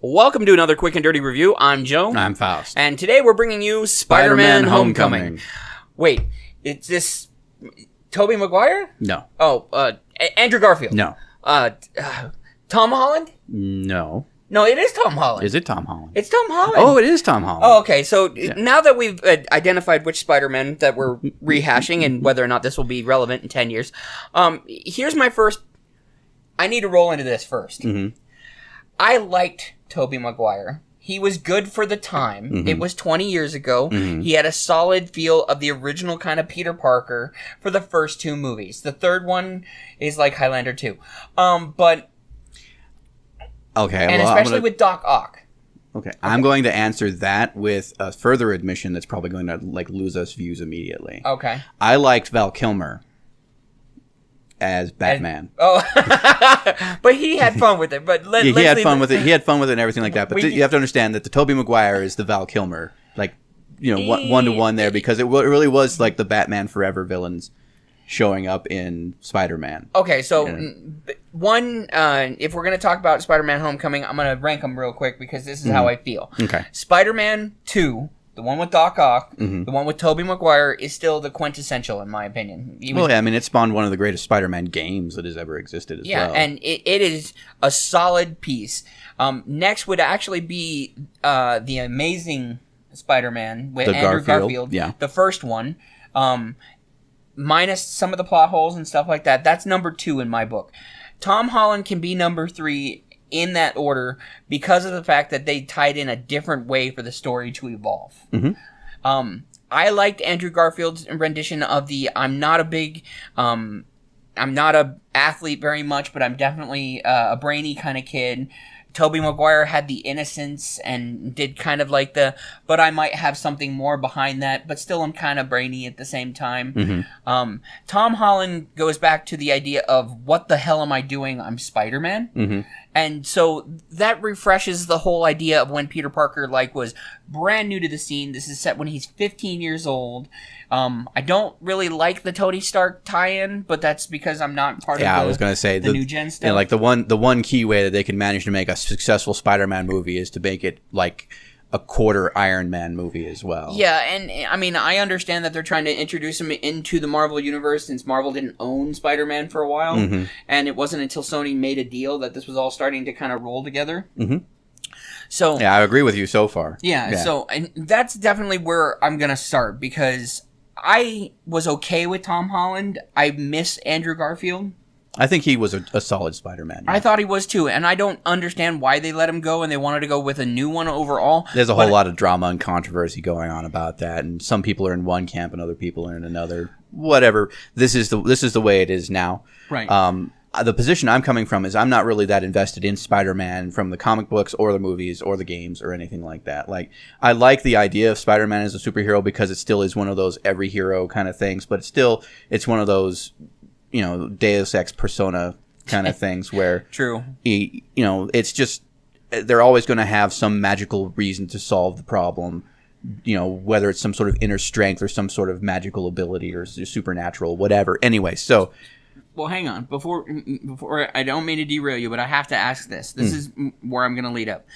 Welcome to another quick and dirty review. I'm Joe. I'm Faust. And today we're bringing you SpiderMan Homecoming. Wait, is this Tobey Maguire? No. Oh, Andrew Garfield? No. Tom Holland? No. No, it is Tom Holland. Is it Tom Holland? It's Tom Holland. Oh, it is Tom Holland. Oh, okay. So now that we've identified which Spider-Man that we're rehashing and whether or not this will be relevant in 10 years, here's my first... I need to roll into this first. Mm-hmm. I liked Tobey Maguire. He was good for the time. Mm-hmm. It was 20 years ago. Mm-hmm. He had a solid feel of the original kind of Peter Parker for the first two movies. The third one is like Highlander 2. But... Okay. And well, especially with Doc Ock. Okay. I'm going to answer that with a further admission that's probably going to lose us views immediately. Okay. I liked Val Kilmer as Batman. But he had fun with it. But he had fun with it. He had fun with it and everything like that. But you have to understand that the Tobey Maguire is the Val Kilmer, one to one there, because it really was like the Batman Forever villains showing up in Spider-Man. Okay, so one, if we're going to talk about Spider-Man Homecoming, I'm going to rank them real quick because this is how I feel. Okay. Spider-Man 2, the one with Doc Ock, the one with Tobey Maguire, is still the quintessential in my opinion. It spawned one of the greatest Spider-Man games that has ever existed as well. Yeah, and it is a solid piece. Next would actually be the Amazing Spider-Man with Andrew Garfield. Yeah. The first one. Minus some of the plot holes and stuff like that. That's number 2 in my book. Tom Holland can be number 3 in that order because of the fact that they tied in a different way for the story to evolve. Mm-hmm. I liked Andrew Garfield's rendition of the I'm not a athlete very much, but I'm definitely a brainy kind of kid. Tobey Maguire had the innocence and did kind of like but I might have something more behind that, but still I'm kind of brainy at the same time. Mm-hmm. Tom Holland goes back to the idea of what the hell am I doing? I'm Spider-Man. Mm-hmm. And so that refreshes the whole idea of when Peter Parker was brand new to the scene. This is set when he's 15 years old. I don't really like the Tony Stark tie-in, but that's because I'm not part of I was going to say the new gen stuff. Yeah, the one key way that they can manage to make a successful Spider-Man movie is to make it like a quarter Iron Man movie as well. Yeah, and I mean, I understand that they're trying to introduce him into the Marvel universe since Marvel didn't own Spider-Man for a while, and it wasn't until Sony made a deal that this was all starting to kind of roll together. Mm-hmm. So yeah, I agree with you so far. Yeah, so and that's definitely where I'm going to start because I was okay with Tom Holland. I miss Andrew Garfield. I think he was a solid Spider-Man. Yeah. I thought he was too, and I don't understand why they let him go and they wanted to go with a new one overall. There's a whole lot of drama and controversy going on about that, and some people are in one camp and other people are in another. Whatever. This is the way it is now. Right. The position I'm coming from is I'm not really that invested in Spider-Man from the comic books or the movies or the games or anything like that. Like, I like the idea of Spider-Man as a superhero because it still is one of those every hero kind of things, but it's one of those, Deus Ex Persona kind of things where True. It's just they're always going to have some magical reason to solve the problem. Whether it's some sort of inner strength or some sort of magical ability or supernatural, whatever. Anyway, so. Well, hang on. Before I don't mean to derail you, but I have to ask this. This is where I'm going to lead up.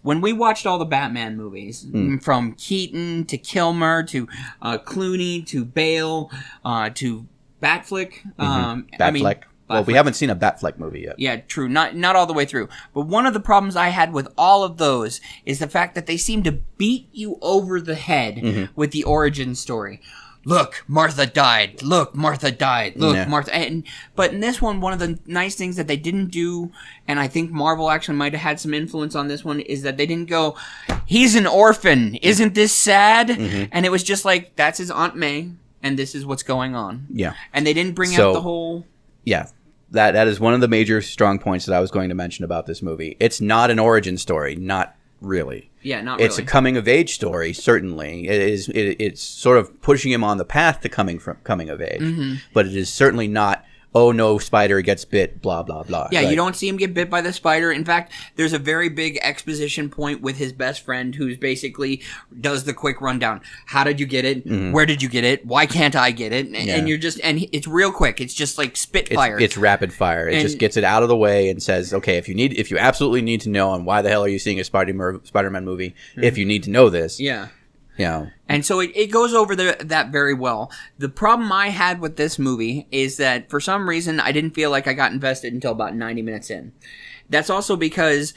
When we watched all the Batman movies, from Keaton to Kilmer to Clooney to Bale to Batfleck. Batfleck. Well, we haven't seen a Batfleck movie yet. Yeah, true. Not all the way through. But one of the problems I had with all of those is the fact that they seem to beat you over the head with the origin story. Look, Martha died. Look, Martha died. Look, yeah. Martha. But in this one of the nice things that they didn't do, and I think Marvel actually might have had some influence on this one, is that they didn't go, he's an orphan. Isn't this sad? And it was just like, that's his Aunt May, and this is what's going on. Yeah. And they didn't bring out the whole... Yeah. That is one of the major strong points that I was going to mention about this movie. It's not an origin story. Not really. Yeah, not really. It's a coming of age story, certainly. It's sort of pushing him on the path to coming of age. But it is certainly not, oh no, spider gets bit, blah blah blah. Yeah, you don't see him get bit by the spider. In fact, there's a very big exposition point with his best friend who's basically does the quick rundown. How did you get it? Where did you get it? Why can't I get it? And you're just, and it's real quick. It's just like spitfire. It's rapid fire. It just gets it out of the way and says, okay, if you absolutely need to know, and why the hell are you seeing a Spider-Man movie if you need to know this? Yeah. Yeah. And so it goes over that very well. The problem I had with this movie is that for some reason I didn't feel like I got invested until about 90 minutes in. That's also because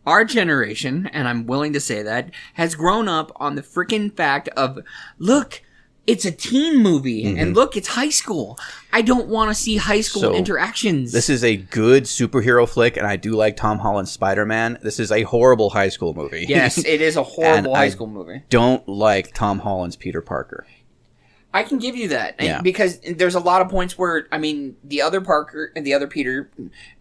our generation, and I'm willing to say that, has grown up on the freaking fact of, look, it's a teen movie, and look, it's high school. I don't want to see high school interactions. This is a good superhero flick, and I do like Tom Holland's Spider-Man. This is a horrible high school movie. Yes, it is a horrible high school movie. Don't like Tom Holland's Peter Parker. I can give you that, because there's a lot of points where, I mean, the other Parker and the other Peter,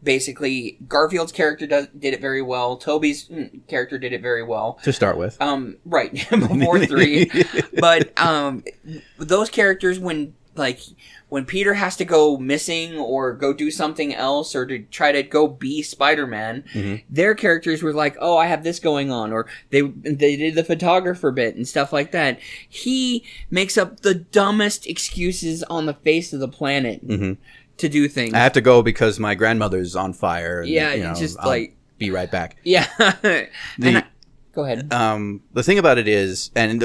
basically, Garfield's character did it very well. Toby's character did it very well. To start with. Right, before 3. But those characters, when Peter has to go missing or go do something else or to try to go be Spider-Man, their characters were like, oh, I have this going on, or they did the photographer bit and stuff like that. He makes up the dumbest excuses on the face of the planet to do things. I have to go because my grandmother's on fire. And, I'll be right back. Yeah. Go ahead. The thing about it is, and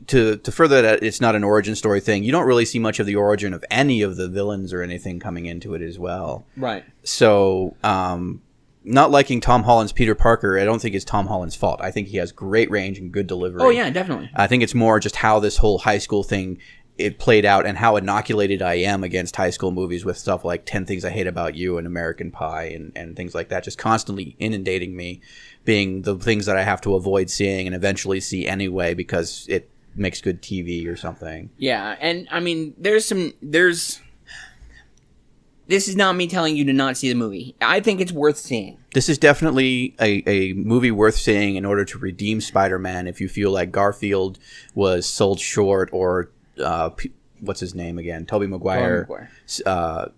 to further that, it's not an origin story thing. You don't really see much of the origin of any of the villains or anything coming into it as well. Right. So, not liking Tom Holland's Peter Parker, I don't think it's Tom Holland's fault. I think he has great range and good delivery. Oh, yeah, definitely. I think it's more just how this whole high school thing it played out and how inoculated I am against high school movies with stuff like 10 Things I Hate About You and American Pie and things like that, just constantly inundating me, being the things that I have to avoid seeing and eventually see anyway because it makes good TV or something. Yeah, and I mean, this is not me telling you to not see the movie. I think it's worth seeing. This is definitely a movie worth seeing in order to redeem Spider-Man if you feel like Garfield was sold short or what's his name again? Tobey Maguire.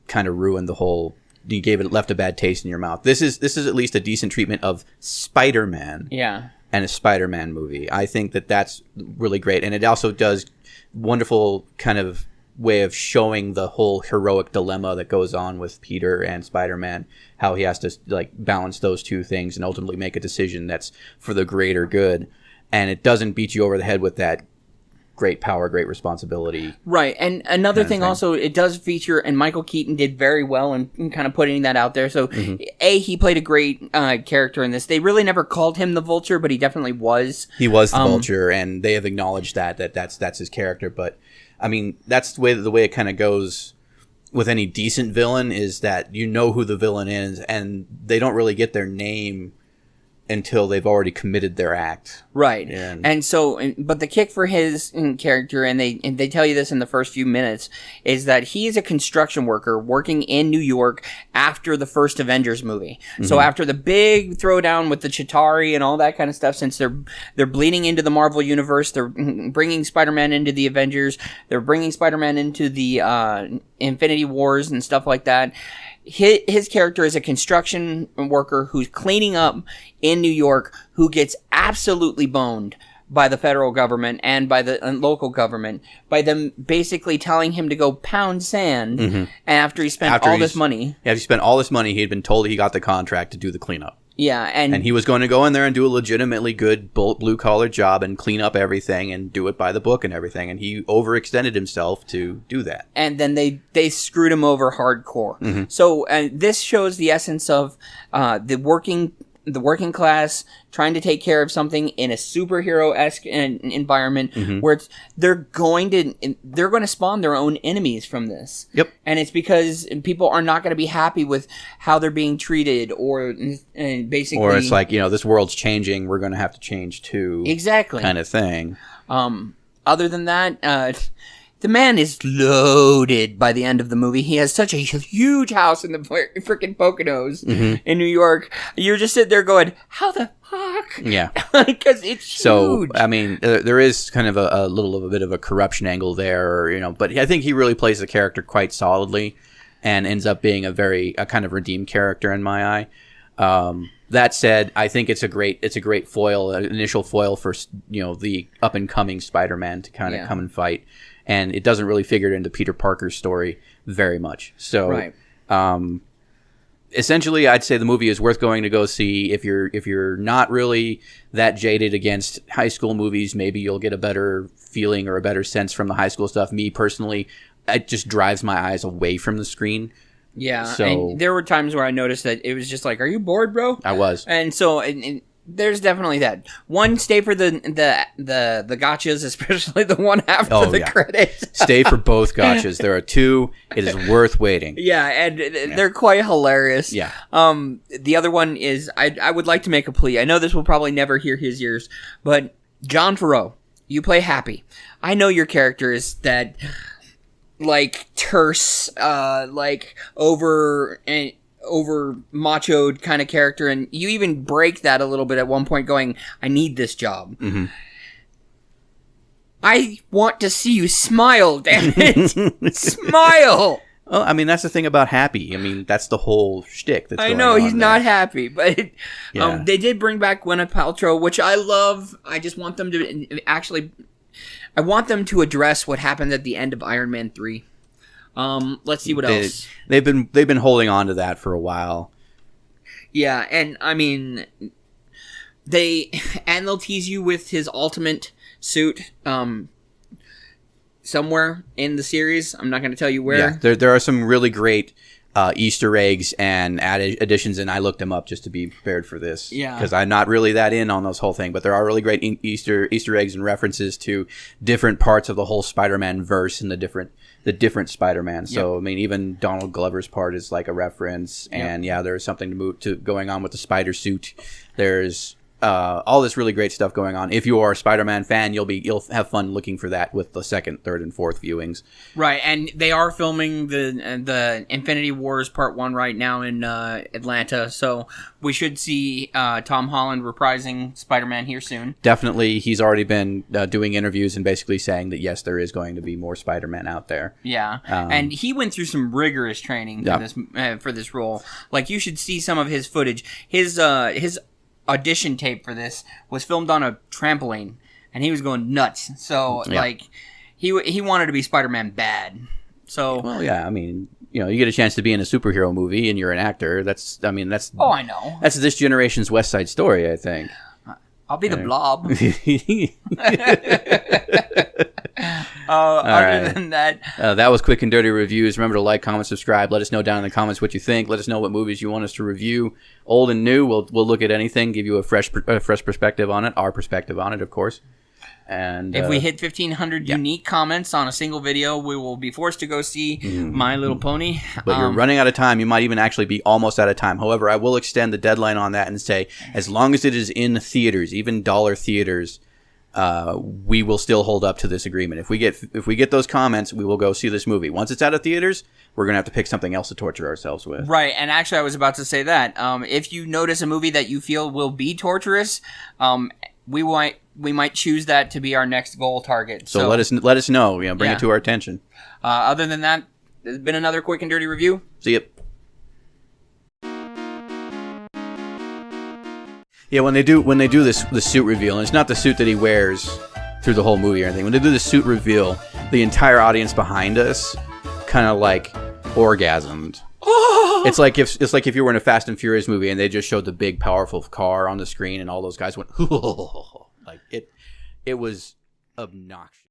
Kind of ruined the whole. He left a bad taste in your mouth. This is at least a decent treatment of Spider-Man. Yeah. And a Spider-Man movie. I think that's really great, and it also does wonderful kind of way of showing the whole heroic dilemma that goes on with Peter and Spider-Man. How he has to balance those two things and ultimately make a decision that's for the greater good, and it doesn't beat you over the head with that. Great power, great responsibility. Right. And another thing also, it does feature, and Michael Keaton did very well in kind of putting that out there. So, he played a great character in this. They really never called him the Vulture, but he definitely was. He was the Vulture, and they have acknowledged that's his character. But, I mean, that's the way it kind of goes with any decent villain is that you know who the villain is, and they don't really get their name until they've already committed their act. Right. And so, but the kick for his character, and they tell you this in the first few minutes, is that he's a construction worker working in New York after the first Avengers movie. So after the big throwdown with the Chitauri and all that kind of stuff, since they're bleeding into the Marvel Universe, they're bringing Spider-Man into the Avengers, they're bringing Spider-Man into the Infinity Wars and stuff like that. His character is a construction worker who's cleaning up in New York, who gets absolutely boned by the federal government and by the local government, by them basically telling him to go pound sand after he spent all this money. Yeah, he spent all this money. He had been told he got the contract to do the cleanup. Yeah, and he was going to go in there and do a legitimately good blue-collar job and clean up everything and do it by the book and everything, and he overextended himself to do that. And then they screwed him over hardcore. So this shows the essence of the working class trying to take care of something in a superhero-esque environment where they're going to spawn their own enemies from this. Yep. And it's because people are not going to be happy with how they're being treated or basically... Or it's like, this world's changing, we're going to have to change too. Exactly. Kind of thing. Other than that... the man is loaded by the end of the movie. He has such a huge house in the freaking Poconos in New York. You're just sitting there going, how the fuck? Yeah. Because it's huge. So, I mean, there is kind of a bit of a corruption angle there, but I think he really plays the character quite solidly. and ends up being a kind of redeemed character in my eye. That said, I think it's a great foil, an initial foil for the up and coming Spider-Man to kind of come and fight, and it doesn't really figure into Peter Parker's story very much. So, right. Essentially, I'd say the movie is worth going to go see if you're not really that jaded against high school movies. Maybe you'll get a better feeling or a better sense from the high school stuff. Me personally, it just drives my eyes away from the screen. Yeah, so, and there were times where I noticed that it was just like, "Are you bored, bro?" I was, and so and there's definitely that. One, stay for the gotchas, especially the one after the credits. Stay for both gotchas. There are two. It is worth waiting. Yeah, and they're quite hilarious. Yeah. The other one is I would like to make a plea. I know this will probably never hear his ears, but John Farrow, you play Happy. I know your character is that like terse, like over machoed kind of character, and you even break that a little bit at one point going, I need this job. Mm-hmm. I want to see you smile, damn it. Smile! Well, I mean, that's the thing about Happy. I mean, that's the whole shtick that's I going know, on he's there. not happy, but they did bring back Gwyneth Paltrow, which I love. I just want them to I want them to address what happened at the end of Iron Man 3. Let's see what else. They've been holding on to that for a while. Yeah, and I mean, they'll tease you with his ultimate suit somewhere in the series. I'm not going to tell you where. Yeah, there are some really great Easter eggs and additions, and I looked them up just to be prepared for this. Yeah, because I'm not really that in on this whole thing, but there are really great Easter eggs and references to different parts of the whole Spider-Man verse and the different Spider-Man. So I mean, even Donald Glover's part is like a reference, and there's something going on with the spider suit. There's all this really great stuff going on. If you are a Spider-Man fan, you'll have fun looking for that with the second, third, and fourth viewings. Right, and they are filming the Infinity Wars Part 1 right now in Atlanta, so we should see Tom Holland reprising Spider-Man here soon. Definitely, he's already been doing interviews and basically saying that yes, there is going to be more Spider-Man out there. Yeah, and he went through some rigorous training for this role. Like, you should see some of his footage. His audition tape for this was filmed on a trampoline, and he was going nuts. So, like, he wanted to be Spider-Man bad. So, well, yeah, I mean, you get a chance to be in a superhero movie, and you're an actor. That's. Oh, I know. That's this generation's West Side Story, I think. I'll be the Blob. Other than that, that was Quick and Dirty Reviews. Remember to like, comment, subscribe. Let us know down in the comments what you think. Let us know what movies you want us to review, old and new. We'll look at anything, give you a fresh perspective on it, our perspective on it, of course. And if we hit 1,500 unique comments on a single video, we will be forced to go see My Little Pony. But you're running out of time. You might even actually be almost out of time. However, I will extend the deadline on that and say, as long as it is in theaters, even dollar theaters, we will still hold up to this agreement. If we get those comments, we will go see this movie. Once it's out of theaters, we're gonna have to pick something else to torture ourselves with. Right, and actually, I was about to say that if you notice a movie that you feel will be torturous, we might choose that to be our next goal target. So let us know. Bring it to our attention. Other than that, there's been another Quick and Dirty Review. See ya. Yeah, when they do the suit reveal, and it's not the suit that he wears through the whole movie or anything. When they do the suit reveal, the entire audience behind us kind of like orgasmed. It's like if you were in a Fast and Furious movie and they just showed the big powerful car on the screen and all those guys went like it was obnoxious.